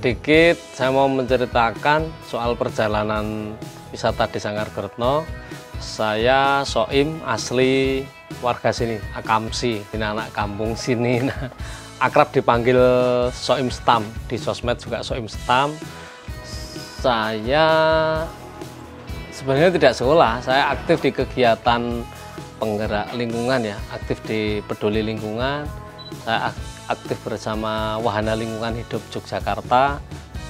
Sedikit saya mau menceritakan soal perjalanan wisata Desa Ngargoretno. Saya Soim, asli warga sini, Akamsi, ini anak kampung sini. Nah, akrab dipanggil Soim Stam, di sosmed juga Soim Stam. Saya sebenarnya tidak sekolah, saya aktif di kegiatan penggerak lingkungan ya, aktif di Peduli Lingkungan. Saya aktif bersama Wahana Lingkungan Hidup Yogyakarta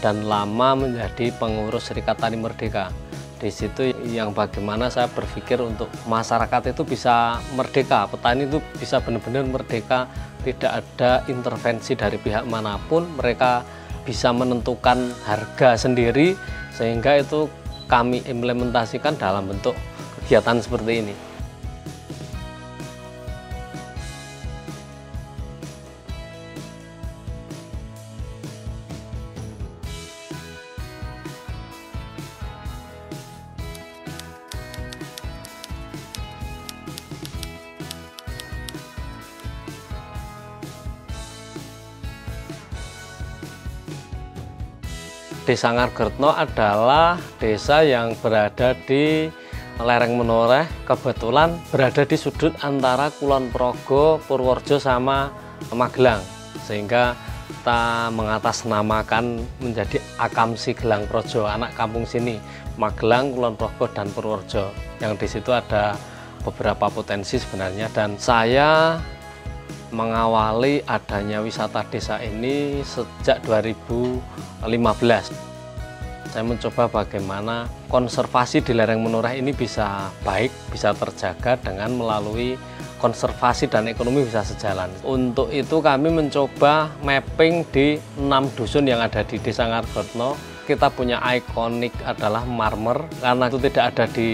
dan lama menjadi pengurus Serikat Tani Merdeka. Di situ yang bagaimana saya berpikir untuk masyarakat itu bisa merdeka, petani itu bisa benar-benar merdeka, tidak ada intervensi dari pihak manapun, mereka bisa menentukan harga sendiri, sehingga itu kami implementasikan dalam bentuk kegiatan seperti ini. Desa Ngargoretno adalah desa yang berada di lereng Menoreh, kebetulan berada di sudut antara Kulon Progo, Purworejo sama Magelang, sehingga kita mengatasnamakan menjadi Akamsi Gelang Projo, anak kampung sini, Magelang, Kulon Progo, dan Purworejo. Yang di situ ada beberapa potensi sebenarnya, dan saya mengawali adanya wisata desa ini sejak 2015. Saya mencoba bagaimana konservasi di lereng Menoreh ini bisa baik, bisa terjaga dengan melalui konservasi dan ekonomi bisa sejalan. Untuk itu kami mencoba mapping di 6 dusun yang ada di Desa Ngargoretno. Kita punya ikonik adalah marmer, karena itu tidak ada di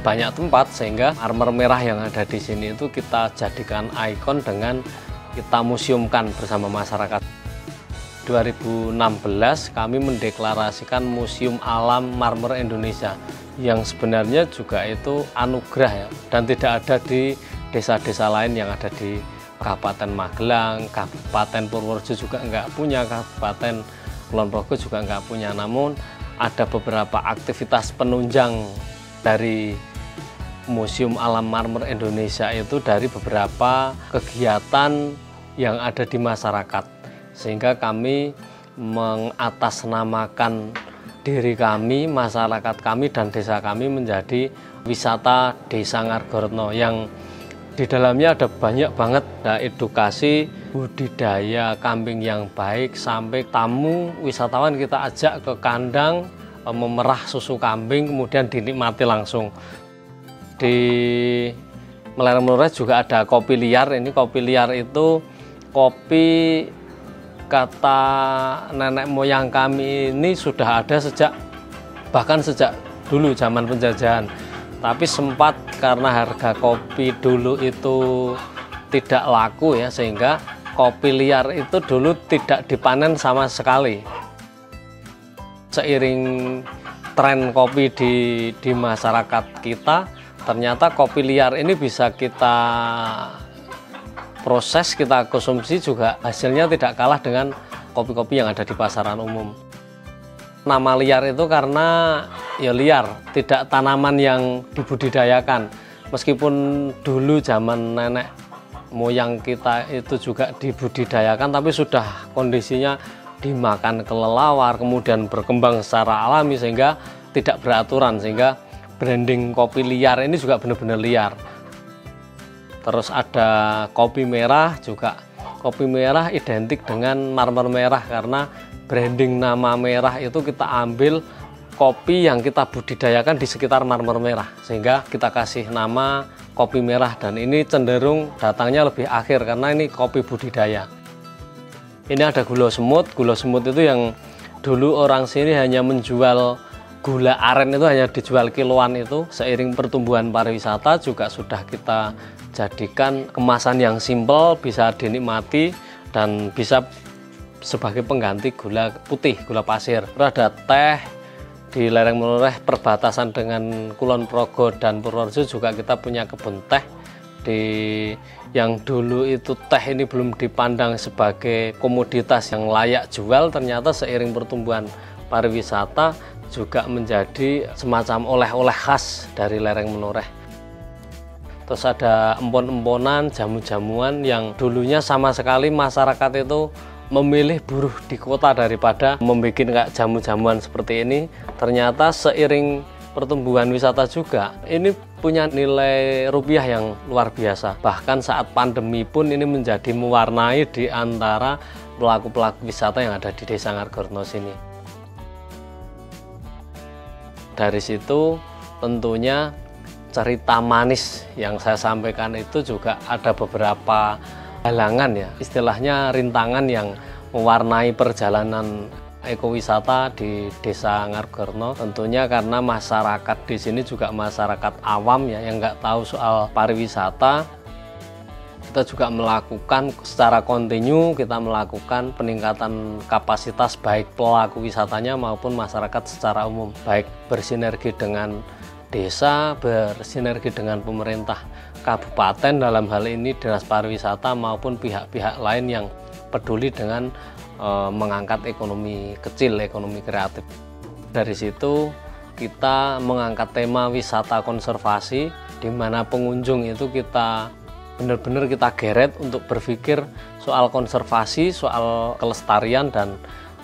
banyak tempat, sehingga marmer merah yang ada di sini itu kita jadikan ikon dengan kita museumkan bersama masyarakat. 2016 kami mendeklarasikan Museum Alam Marmer Indonesia, yang sebenarnya juga itu anugerah ya, dan tidak ada di desa-desa lain yang ada di Kabupaten Magelang, Kabupaten Purworejo juga enggak punya, Kabupaten Kulon Progo juga enggak punya. Namun ada beberapa aktivitas penunjang dari Museum Alam Marmer Indonesia itu dari beberapa kegiatan yang ada di masyarakat, sehingga kami mengatasnamakan diri kami, masyarakat kami, dan desa kami menjadi wisata Desa Ngargoretno, yang di dalamnya ada banyak banget, ada edukasi budidaya kambing yang baik, sampai tamu wisatawan kita ajak ke kandang memerah susu kambing kemudian dinikmati langsung. Di lereng Menoreh juga ada kopi liar. Ini kopi liar itu kopi, kata nenek moyang kami ini sudah ada bahkan sejak dulu zaman penjajahan. Tapi sempat karena harga kopi dulu itu tidak laku ya, sehingga kopi liar itu dulu tidak dipanen sama sekali. Seiring tren kopi di masyarakat kita, ternyata kopi liar ini bisa kita proses, kita konsumsi juga hasilnya tidak kalah dengan kopi-kopi yang ada di pasaran umum. Nama liar itu karena ya liar, tidak tanaman yang dibudidayakan. Meskipun dulu zaman nenek moyang kita itu juga dibudidayakan, tapi sudah kondisinya dimakan kelelawar, kemudian berkembang secara alami sehingga tidak beraturan, sehingga branding kopi liar ini juga benar-benar liar. Terus ada kopi merah juga. Kopi merah identik dengan marmer merah karena branding nama merah itu kita ambil kopi yang kita budidayakan di sekitar marmer merah, sehingga kita kasih nama kopi merah, dan ini cenderung datangnya lebih akhir karena ini kopi budidaya. Ini ada gula semut. Gula semut itu yang dulu orang sini hanya menjual gula aren, itu hanya dijual kiloan. Itu seiring pertumbuhan pariwisata juga sudah kita jadikan kemasan yang simpel, bisa dinikmati dan bisa sebagai pengganti gula putih, gula pasir. Ada teh di lereng Menoreh, perbatasan dengan Kulon Progo dan Purworejo juga kita punya kebun teh Di yang dulu itu teh ini belum dipandang sebagai komoditas yang layak jual, ternyata seiring pertumbuhan pariwisata juga menjadi semacam oleh-oleh khas dari lereng Menoreh. Terus ada empon-emponan, jamu-jamuan yang dulunya sama sekali masyarakat itu memilih buruh di kota daripada membuat kayak jamu-jamuan seperti ini. Ternyata seiring pertumbuhan wisata juga ini punya nilai rupiah yang luar biasa. Bahkan saat pandemi pun ini menjadi mewarnai di antara pelaku-pelaku wisata yang ada di Desa Ngargoretno sini. Dari situ tentunya cerita manis yang saya sampaikan itu juga ada beberapa halangan ya, istilahnya rintangan yang mewarnai perjalanan ekowisata di Desa Ngargoretno. Tentunya karena masyarakat di sini juga masyarakat awam ya, yang nggak tahu soal pariwisata. Kita juga melakukan secara kontinu, kita melakukan peningkatan kapasitas baik pelaku wisatanya maupun masyarakat secara umum, baik bersinergi dengan desa, bersinergi dengan pemerintah kabupaten, dalam hal ini Dinas Pariwisata, maupun pihak-pihak lain yang peduli dengan mengangkat ekonomi kecil, ekonomi kreatif. Dari situ kita mengangkat tema wisata konservasi, di mana pengunjung itu kita benar-benar kita geret untuk berpikir soal konservasi, soal kelestarian, dan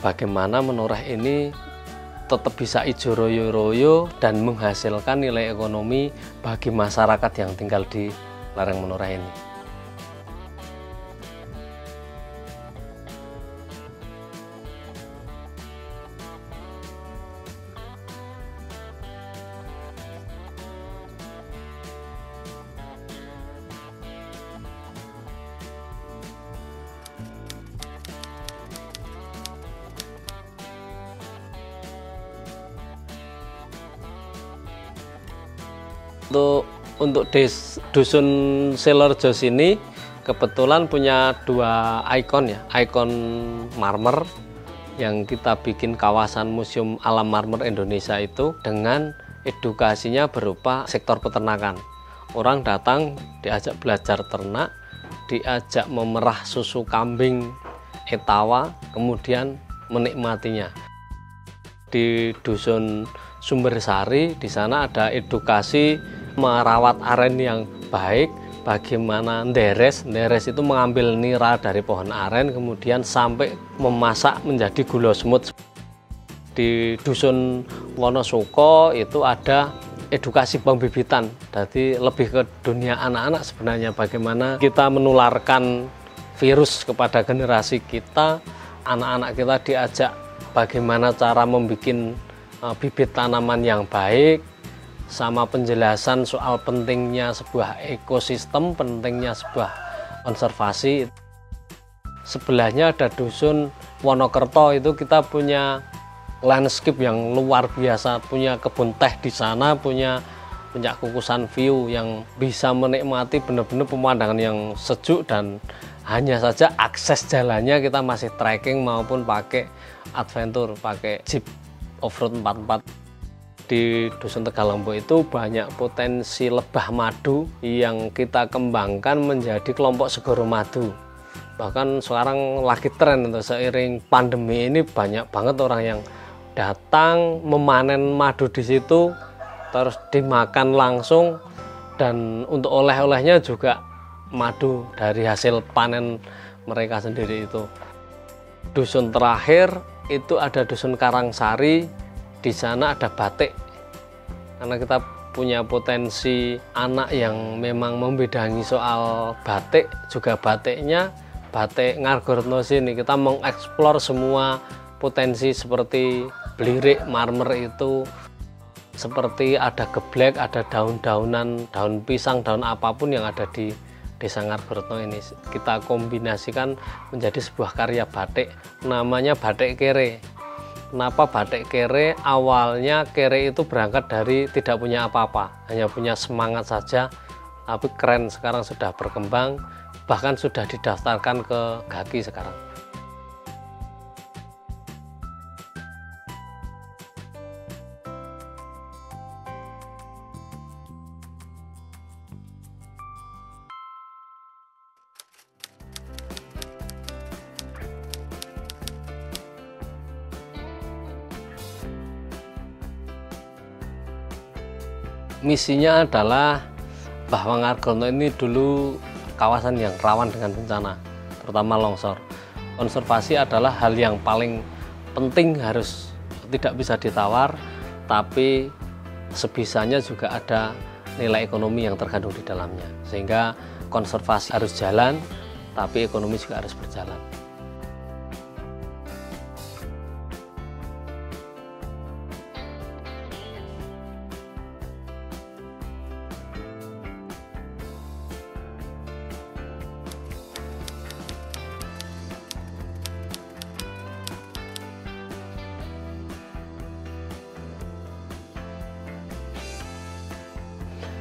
bagaimana Menoreh ini tetap bisa ijo royo-royo dan menghasilkan nilai ekonomi bagi masyarakat yang tinggal di lereng Menoreh ini. Untuk Dusun Selorjo sini kebetulan punya dua ikon ya, ikon marmer yang kita bikin kawasan Museum Alam Marmer Indonesia itu dengan edukasinya berupa sektor peternakan. Orang datang diajak belajar ternak, diajak memerah susu kambing etawa, kemudian menikmatinya. Di Dusun Sumbersari di sana ada edukasi merawat aren yang baik, bagaimana nderes itu mengambil nira dari pohon aren kemudian sampai memasak menjadi gula semut. Di Dusun Wonosuko itu ada edukasi pembibitan, jadi lebih ke dunia anak-anak sebenarnya, bagaimana kita menularkan virus kepada generasi kita, anak-anak kita diajak bagaimana cara membuat bibit tanaman yang baik, sama penjelasan soal pentingnya sebuah ekosistem, pentingnya sebuah konservasi. Sebelahnya ada Dusun Wonokerto, itu kita punya landscape yang luar biasa, punya kebun teh di sana, punya kukusan view yang bisa menikmati benar-benar pemandangan yang sejuk, dan hanya saja akses jalannya kita masih trekking maupun pakai adventure, pakai jeep off-road 4x4. Di Dusun Tegalombo itu banyak potensi lebah madu yang kita kembangkan menjadi kelompok segoro madu. Bahkan sekarang lagi tren untuk seiring pandemi ini banyak banget orang yang datang memanen madu di situ terus dimakan langsung, dan untuk oleh-olehnya juga madu dari hasil panen mereka sendiri itu. Dusun terakhir itu ada Dusun Karangsari, di sana ada batik, karena kita punya potensi anak yang memang membidangi soal batik, juga batiknya batik Ngargoretno sini. Kita mengeksplor semua potensi seperti belirik, marmer itu, seperti ada geblek, ada daun-daunan, daun pisang, daun apapun yang ada di Desa Ngargoretno ini. Kita kombinasikan menjadi sebuah karya batik, namanya batik kere. Kenapa batik kere? Awalnya kere itu berangkat dari tidak punya apa-apa, hanya punya semangat saja, tapi keren, sekarang sudah berkembang, bahkan sudah didaftarkan ke GAKI sekarang. Misinya adalah bahwa Ngargono ini dulu kawasan yang rawan dengan bencana, terutama longsor. Konservasi adalah hal yang paling penting, harus tidak bisa ditawar, tapi sebisanya juga ada nilai ekonomi yang terkandung di dalamnya. Sehingga konservasi harus jalan, tapi ekonomi juga harus berjalan.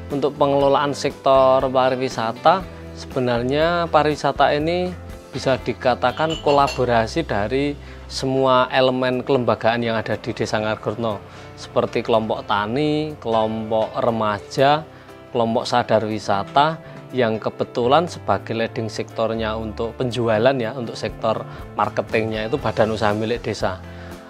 Untuk pengelolaan sektor pariwisata, sebenarnya pariwisata ini bisa dikatakan kolaborasi dari semua elemen kelembagaan yang ada di Desa Ngargono, seperti kelompok tani, kelompok remaja, kelompok sadar wisata, yang kebetulan sebagai leading sektornya untuk penjualan ya, untuk sektor marketingnya itu badan usaha milik desa.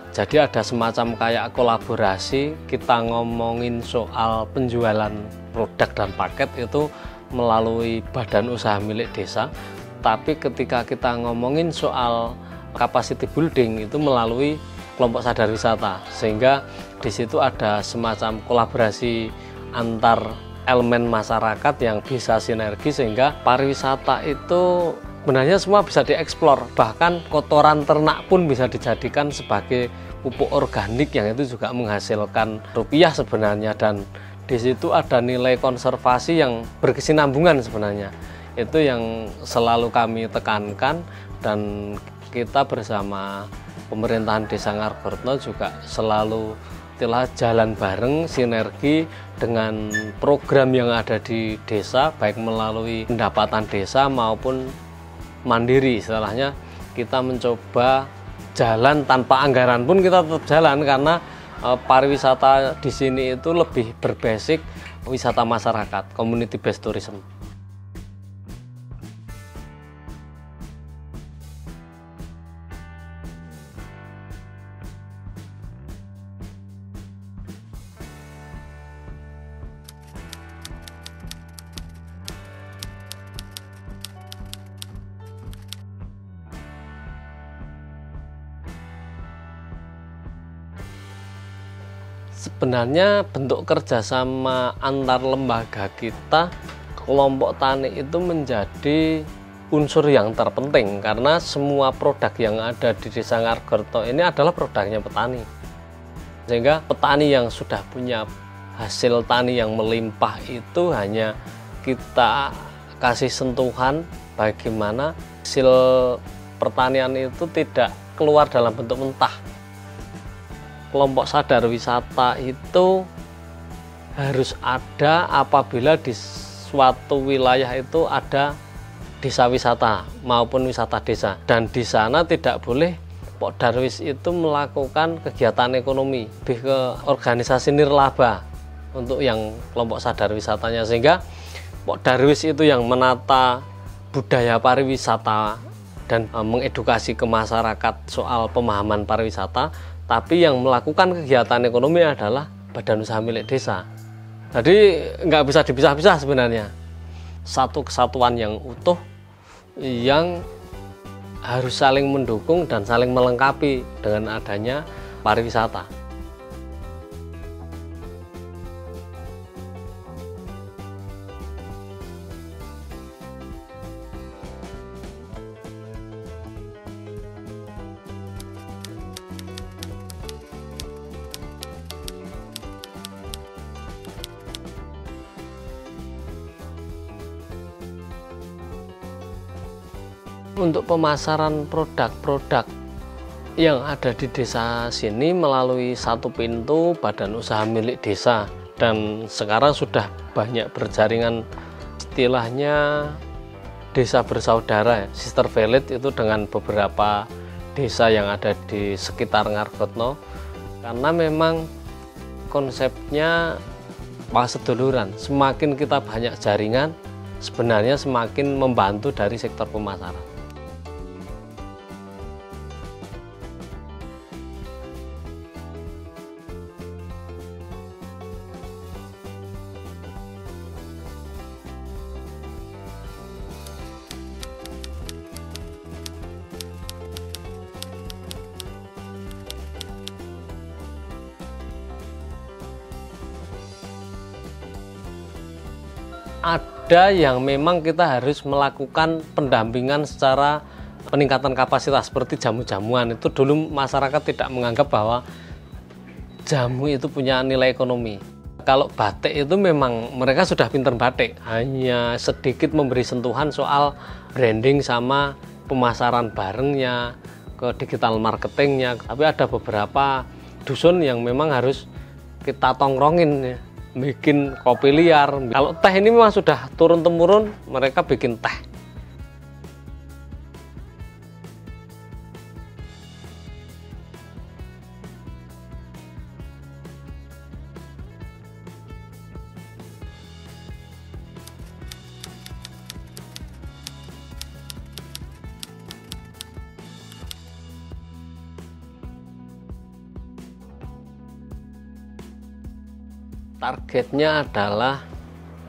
Jadi ada semacam kayak kolaborasi, kita ngomongin soal penjualan produk dan paket itu melalui badan usaha milik desa, tapi ketika kita ngomongin soal capacity building itu melalui kelompok sadar wisata, sehingga di situ ada semacam kolaborasi antar elemen masyarakat yang bisa sinergi, sehingga pariwisata itu sebenarnya semua bisa dieksplor, bahkan kotoran ternak pun bisa dijadikan sebagai pupuk organik yang itu juga menghasilkan rupiah sebenarnya, dan di situ ada nilai konservasi yang berkesinambungan sebenarnya. Itu yang selalu kami tekankan, dan kita bersama pemerintahan Desa Ngargono juga selalu telah jalan bareng, sinergi dengan program yang ada di desa, baik melalui pendapatan desa maupun mandiri. Istilahnya kita mencoba jalan tanpa anggaran pun kita tetap jalan, karena pariwisata di sini itu lebih berbasis wisata masyarakat, community based tourism. Sebenarnya bentuk kerjasama antar lembaga kita, kelompok tani itu menjadi unsur yang terpenting, karena semua produk yang ada di Desa Ngargono ini adalah produknya petani. Sehingga petani yang sudah punya hasil tani yang melimpah itu hanya kita kasih sentuhan bagaimana hasil pertanian itu tidak keluar dalam bentuk mentah. Kelompok sadar wisata itu harus ada apabila di suatu wilayah itu ada desa wisata maupun wisata desa, dan di sana tidak boleh Pok Darwis itu melakukan kegiatan ekonomi, lebih ke organisasi nirlaba untuk yang kelompok sadar wisatanya, sehingga Pok Darwis itu yang menata budaya pariwisata dan mengedukasi ke masyarakat soal pemahaman pariwisata, tapi yang melakukan kegiatan ekonomi adalah badan usaha milik desa. Jadi nggak bisa dipisah-pisah sebenarnya. Satu kesatuan yang utuh yang harus saling mendukung dan saling melengkapi dengan adanya pariwisata. Untuk pemasaran produk-produk yang ada di desa sini melalui satu pintu badan usaha milik desa, dan sekarang sudah banyak berjaringan, istilahnya desa bersaudara, sister village itu dengan beberapa desa yang ada di sekitar Ngargono, karena memang konsepnya paseduluran. Semakin kita banyak jaringan, sebenarnya semakin membantu dari sektor pemasaran. Ada yang memang kita harus melakukan pendampingan secara peningkatan kapasitas seperti jamu-jamuan. Itu dulu masyarakat tidak menganggap bahwa jamu itu punya nilai ekonomi. Kalau batik itu memang mereka sudah pinter batik, hanya sedikit memberi sentuhan soal branding sama pemasaran barengnya, ke digital marketingnya. Tapi ada beberapa dusun yang memang harus kita tongkrongin ya, bikin kopi liar. Kalau teh ini memang sudah turun-temurun, mereka bikin teh. Targetnya adalah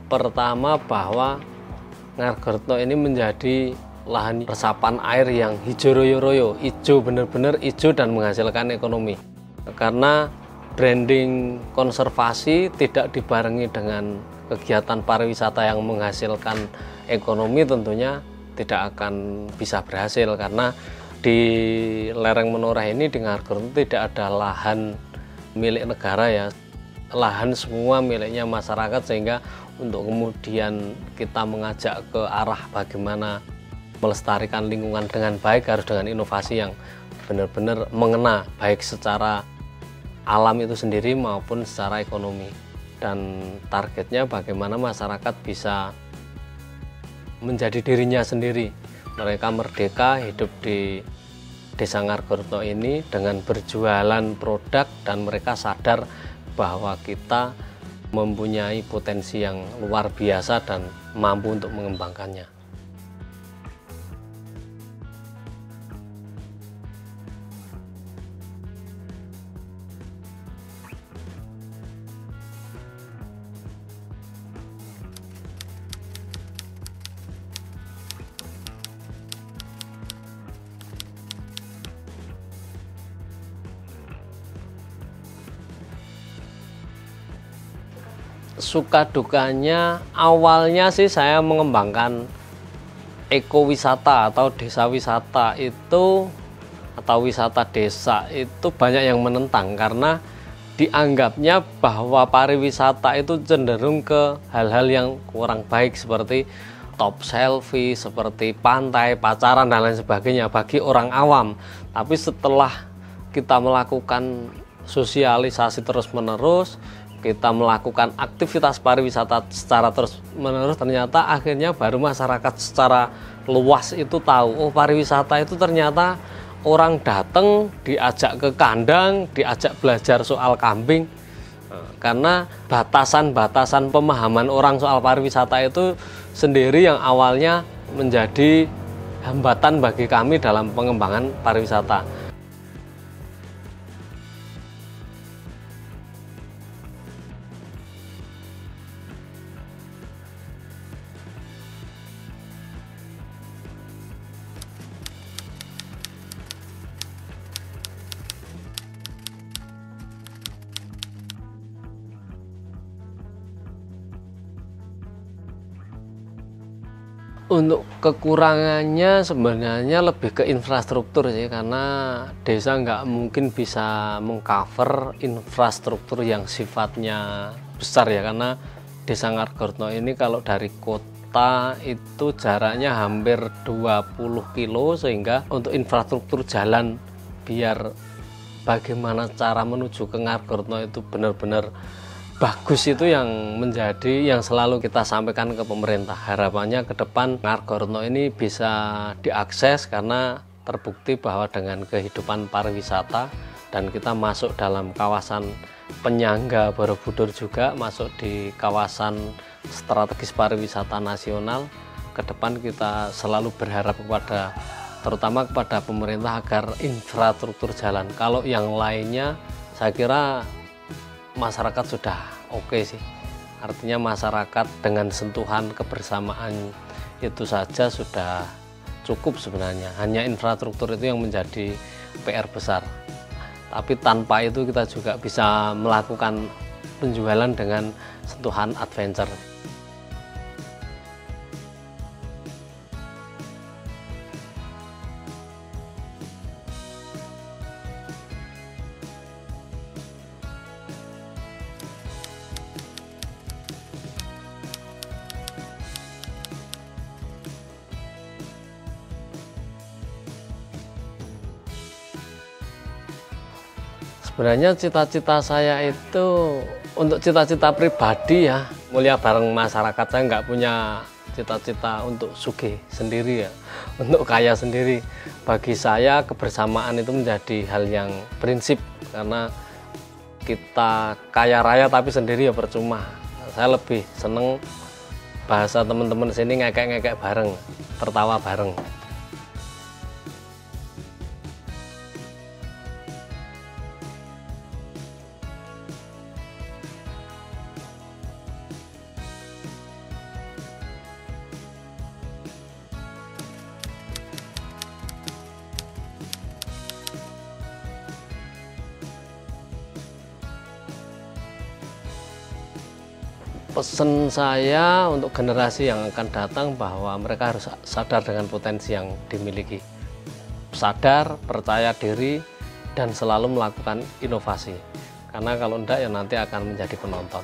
pertama bahwa Ngargoretno ini menjadi lahan resapan air yang hijau royo-royo, hijau benar-benar hijau dan menghasilkan ekonomi. Karena branding konservasi tidak dibarengi dengan kegiatan pariwisata yang menghasilkan ekonomi, tentunya tidak akan bisa berhasil, karena di lereng Menoreh ini di Ngargoretno tidak ada lahan milik negara ya. Lahan semua miliknya masyarakat, sehingga untuk kemudian kita mengajak ke arah bagaimana melestarikan lingkungan dengan baik harus dengan inovasi yang benar-benar mengena baik secara alam itu sendiri maupun secara ekonomi. Dan targetnya bagaimana masyarakat bisa menjadi dirinya sendiri, mereka merdeka hidup di Desa Ngargoretno ini dengan berjualan produk, dan mereka sadar bahwa kita mempunyai potensi yang luar biasa dan mampu untuk mengembangkannya. Suka dukanya, awalnya sih saya mengembangkan ekowisata atau desa wisata itu, atau wisata desa itu banyak yang menentang, karena dianggapnya bahwa pariwisata itu cenderung ke hal-hal yang kurang baik seperti top selfie, seperti pantai, pacaran dan lain sebagainya bagi orang awam. Tapi setelah kita melakukan sosialisasi terus-menerus, kita melakukan aktivitas pariwisata secara terus-menerus, ternyata akhirnya baru masyarakat secara luas itu tahu, oh pariwisata itu ternyata orang datang diajak ke kandang, diajak belajar soal kambing. Karena batasan-batasan pemahaman orang soal pariwisata itu sendiri yang awalnya menjadi hambatan bagi kami dalam pengembangan pariwisata. Untuk kekurangannya sebenarnya lebih ke infrastruktur sih, karena desa nggak mungkin bisa mengcover infrastruktur yang sifatnya besar ya, karena Desa Ngargoretno ini kalau dari kota itu jaraknya hampir 20 kilo, sehingga untuk infrastruktur jalan biar bagaimana cara menuju ke Ngargoretno itu benar-benar bagus, itu yang menjadi yang selalu kita sampaikan ke pemerintah. Harapannya ke depan Ngargoretno ini bisa diakses, karena terbukti bahwa dengan kehidupan pariwisata dan kita masuk dalam kawasan penyangga Borobudur, juga masuk di kawasan strategis pariwisata nasional. Ke depan kita selalu berharap kepada, terutama kepada pemerintah, agar infrastruktur jalan. Kalau yang lainnya saya kira masyarakat sudah oke sih, artinya masyarakat dengan sentuhan kebersamaan itu saja sudah cukup sebenarnya. Hanya infrastruktur itu yang menjadi PR besar, tapi tanpa itu kita juga bisa melakukan penjualan dengan sentuhan adventure. Sebenarnya cita-cita saya itu untuk cita-cita pribadi ya, mulia bareng masyarakat. Saya nggak punya cita-cita untuk sugih sendiri ya, untuk kaya sendiri. Bagi saya kebersamaan itu menjadi hal yang prinsip, karena kita kaya raya tapi sendiri ya percuma. Saya lebih seneng bahasa teman-teman sini ngekek-ngekek bareng, tertawa bareng. Pesan saya untuk generasi yang akan datang bahwa mereka harus sadar dengan potensi yang dimiliki. Sadar, percaya diri, dan selalu melakukan inovasi. Karena kalau enggak ya nanti akan menjadi penonton.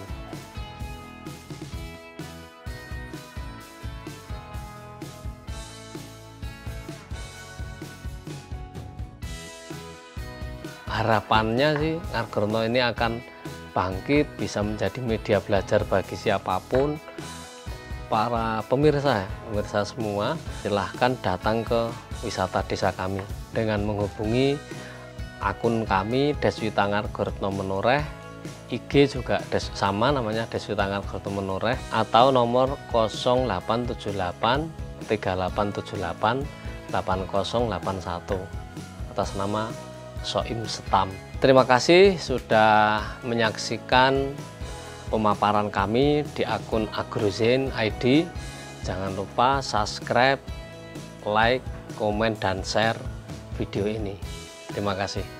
Harapannya sih Ngargoretno ini akan bangkit, bisa menjadi media belajar bagi siapapun. Para pemirsa semua, silahkan datang ke wisata desa kami dengan menghubungi akun kami Deswita Ngargoretno Menoreh, IG juga sama namanya Deswita Ngargoretno Menoreh, atau nomor 0878 3878 8081 atas nama Soim Setam. Terima kasih sudah menyaksikan pemaparan kami di akun Agrozen ID. Jangan lupa subscribe, like, komen, dan share video ini. Terima kasih.